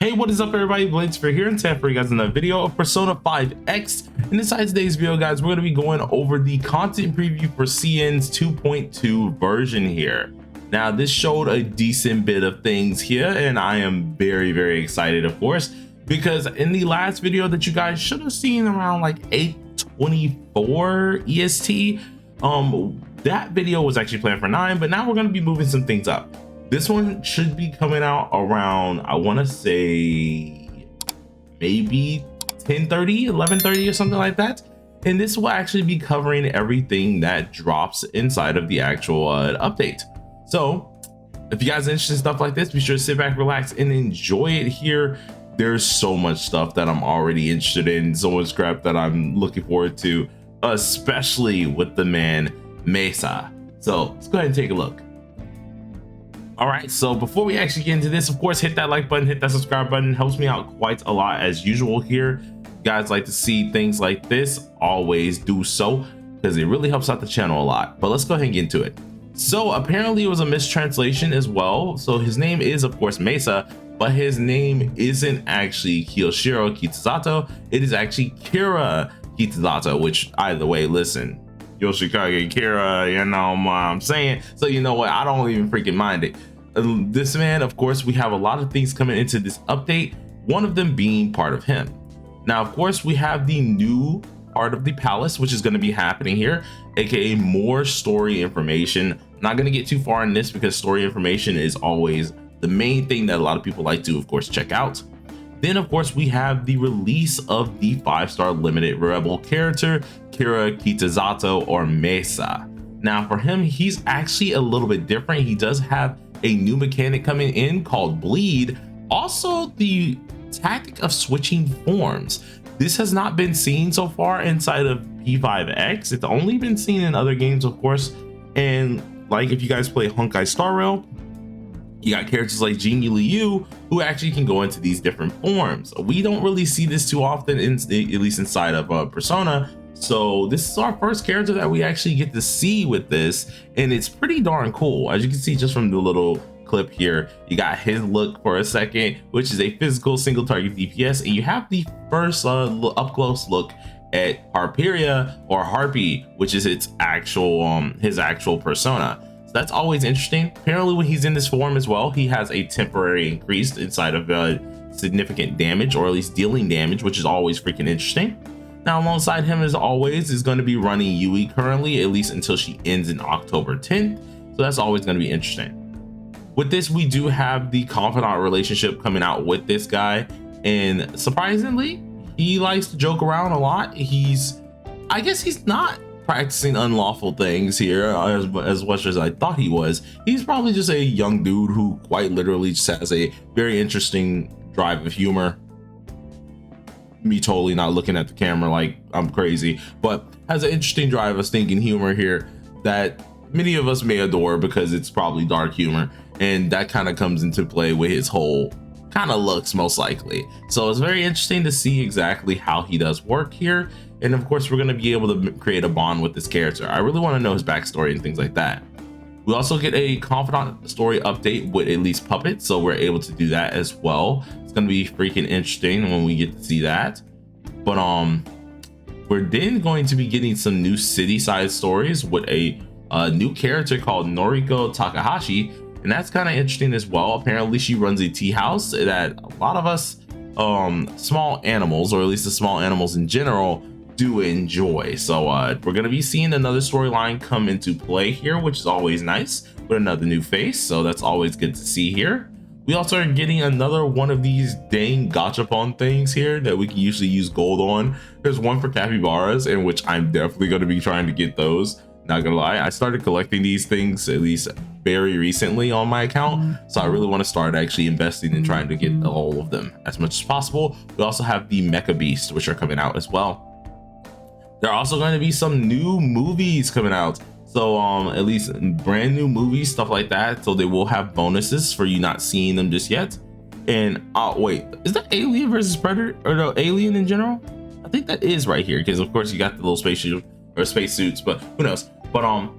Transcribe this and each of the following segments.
Hey, what is up everybody? Blades for here and today for you guys another video of Persona 5X. And inside today's video, guys, we're going to be going over the content preview for CN's 2.2 version here. Now, this showed a decent bit of things here, and I am very excited, of course, because in the last video that you guys should have seen around like 8:24 EST, that video was actually planned for 9, but now we're going to be moving some things up. This one should be coming out around, I want to say maybe 10:30, 11:30 or something like that. And this will actually be covering everything that drops inside of the actual update. So if you guys are interested in stuff like this, be sure to sit back, relax, and enjoy it here. There's so much stuff that I'm already interested in, so much crap that I'm looking forward to, especially with the man MESSA. So let's go ahead and take a look. All right, so before we actually get into this, of course, hit that like button, hit that subscribe button. It helps me out quite a lot as usual here. You guys like to see things like this, always do so, because it really helps out the channel a lot. But let's go ahead and get into it. So apparently it was a mistranslation as well. So his name is, of course, MESSA, but his name isn't actually Kiyoshiro Kitazato. It is actually Kira Kitazato, which either way, listen, Yoshikage Kira, you know what I'm saying? So you know what, I don't even freaking mind it. This man, of course, we have a lot of things coming into this update, one of them being part of him. Now, of course, we have the new part of the palace, which is going to be happening here, aka more story information. I'm not going to get too far in this because story information is always the main thing that a lot of people like to, of course, check out. Then, of course, we have the release of the 5-star limited rebel character, Kira Kitazato, or MESSA. Now, for him, he's actually a little bit different. He does have a new mechanic coming in called Bleed. Also, the tactic of switching forms. This has not been seen so far inside of P5X. It's only been seen in other games, of course. And like if you guys play Honkai Star Rail, you got characters like Jinyu Liu who actually can go into these different forms. We don't really see this too often, at least inside of Persona. So this is our first character that we actually get to see with this, and it's pretty darn cool. As you can see just from the little clip here, you got his look for a second, which is a physical single target DPS, and you have the first up close look at Harperia, or Harpy, which is its actual his actual persona. So that's always interesting. Apparently when he's in this form as well, he has a temporary increase inside of significant damage, or at least dealing damage, which is always freaking interesting. Now, alongside him, as always, is going to be running Yui currently, at least until she ends in October 10th. So that's always going to be interesting. With this, we do have the confidant relationship coming out with this guy. And surprisingly, he likes to joke around a lot. I guess he's not practicing unlawful things here as much as I thought he was. He's probably just a young dude who quite literally just has a very interesting drive of humor. Me totally not looking at the camera like I'm crazy, but has an interesting drive of stinking humor here that many of us may adore because it's probably dark humor, and that kind of comes into play with his whole kind of looks most likely. So it's very interesting to see exactly how he does work here, and of course we're going to be able to create a bond with this character. I really want to know his backstory and things like that. We also get a confidant story update with at least Puppet, so we're able to do that as well. It's going to be freaking interesting when we get to see that. But we're then going to be getting some new city side stories with a new character called Noriko Takahashi, and that's kind of interesting as well. Apparently she runs a tea house that a lot of us small animals, or at least the small animals in general, do enjoy. So we're going to be seeing another storyline come into play here, which is always nice, with another new face. So that's always good to see here. We also are getting another one of these dang gachapon things here that we can usually use gold on. There's one for capybaras, in which I'm definitely going to be trying to get those. Not gonna lie, I started collecting these things at least very recently on my account, so I really want to start actually investing in trying to get all of them as much as possible. We also have the Mecha Beast, which are coming out as well. There are also going to be some new movies coming out, so at least brand new movies, stuff like that. So they will have bonuses for you not seeing them just yet. And wait, is that Alien versus Predator, or no, Alien in general? I think that is right here, because of course you got the little spaceship or space suits, but who knows. But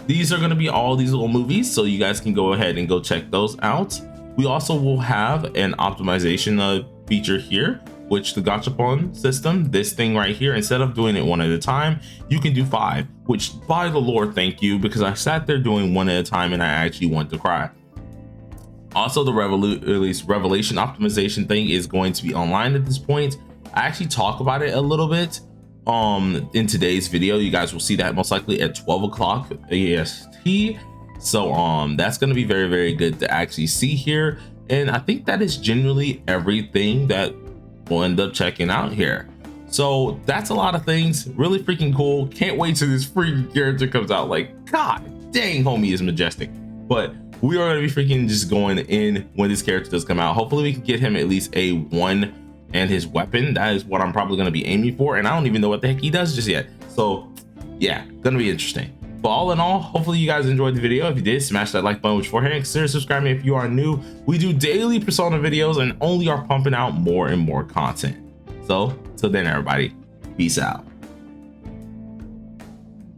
these are going to be all these little movies, so you guys can go ahead and go check those out. We also will have an optimization feature here, which the gachapon system, this thing right here, instead of doing it one at a time, you can do 5, which by the Lord, thank you, because I sat there doing one at a time and I actually want to cry. Also, the revelation optimization thing is going to be online at this point. I actually talk about it a little bit in today's video. You guys will see that most likely at 12 o'clock AST. So that's going to be very, very good to actually see here. And I think that is generally everything that we'll end up checking out here. So that's a lot of things. Really freaking cool. Can't wait till this freaking character comes out. Like, god dang, homie is majestic. But we are going to be freaking just going in when this character does come out. Hopefully we can get him at least a 1 and his weapon. That is what I'm probably going to be aiming for, and I don't even know what the heck he does just yet. So yeah, gonna be interesting. But all in all, hopefully you guys enjoyed the video. If you did, smash that like button beforehand. Consider subscribing if you are new. We do daily Persona videos and only are pumping out more and more content. So till then, everybody, peace out.